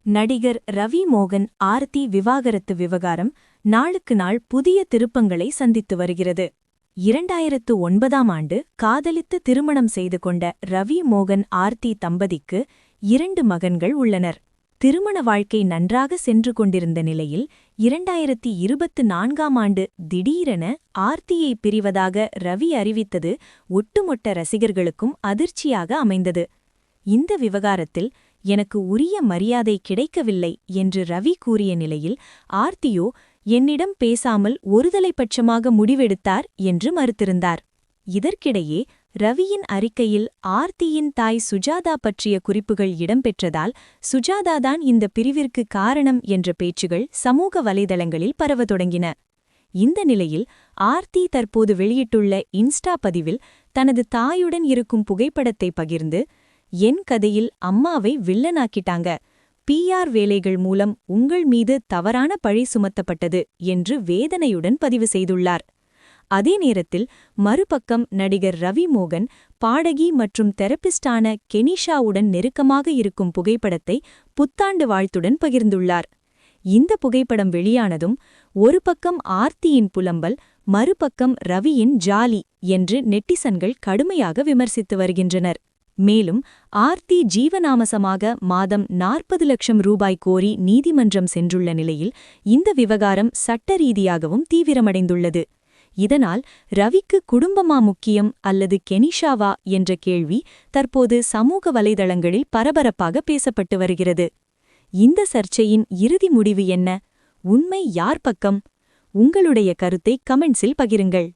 நடிகர் ரவி மோகன் ஆர்த்தி விவாகரத்து விவகாரம் நாளுக்கு நாள் புதிய திருப்பங்களை சந்தித்து வருகிறது. 2009ஆம் ஆண்டு காதலித்து திருமணம் செய்து கொண்ட ரவி மோகன் ஆர்த்தி தம்பதிக்கு 2 மகன்கள் உள்ளனர். திருமண வாழ்க்கை நன்றாக சென்று கொண்டிருந்த நிலையில் 2024ஆம் ஆண்டு திடீரென ஆர்த்தியை பிரிவதாக ரவி அறிவித்தது ஒட்டுமொத்த ரசிகர்களுக்கும் அதிர்ச்சியாக அமைந்தது. இந்த விவகாரத்தில் எனக்கு உரிய மரியாதை கிடைக்கவில்லை என்று ரவி கூறிய நிலையில் ஆர்த்தியோ என்னிடம் பேசாமல் ஒருதலைப்பட்சமாக முடிவெடுத்தார் என்று மறுத்திருந்தார். இதற்கிடையே ரவியின் அறிக்கையில் ஆர்த்தியின் தாய் சுஜாதா பற்றிய குறிப்புகள் இடம்பெற்றதால் சுஜாதாதான் இந்த பிரிவிற்கு காரணம் என்ற பேச்சுகள் சமூக வலைதளங்களில் பரவத் தொடங்கின. இந்த நிலையில் ஆர்த்தி தற்போது வெளியிட்டுள்ள இன்ஸ்டா பதிவில் தனது தாயுடன் இருக்கும் புகைப்படத்தை பகிர்ந்து, என் கதையில் அம்மாவை வில்லனாக்கிட்டாங்க, PR வேலைகள் மூலம் உங்கள் மீது தவறான பழி சுமத்தப்பட்டது என்று வேதனையுடன் பதிவு செய்துள்ளார். அதே நேரத்தில் மறுபக்கம் நடிகர் ரவி மோகன் பாடகி மற்றும் தெரபிஸ்டான கெனிஷாவுடன் நெருக்கமாக இருக்கும் புகைப்படத்தை புத்தாண்டு வாழ்த்துடன் பகிர்ந்துள்ளார். இந்த புகைப்படம் வெளியானதும் ஒரு பக்கம் ஆர்த்தியின் புலம்பல், மறுபக்கம் ரவியின் ஜாலி என்று நெட்டிசன்கள் கடுமையாக விமர்சித்து வருகின்றனர். மேலும் ஆர்த்தி ஜீவனாமசமாக மாதம் 40 லட்சம் ரூபாய் கோரி நீதிமன்றம் சென்றுள்ள நிலையில் இந்த விவகாரம் சட்ட ரீதியாகவும் தீவிரமடைந்துள்ளது. இதனால் ரவிக்கு குடும்பமா முக்கியம் அல்லது கெனிஷாவா என்ற கேள்வி தற்போது சமூக வலைதளங்களில் பரபரப்பாக பேசப்பட்டு வருகிறது. இந்த சர்ச்சையின் இறுதி முடிவு என்ன? உண்மை யார் பக்கம்? உங்களுடைய கருத்தை கமெண்ட்ஸில் பகிருங்கள்.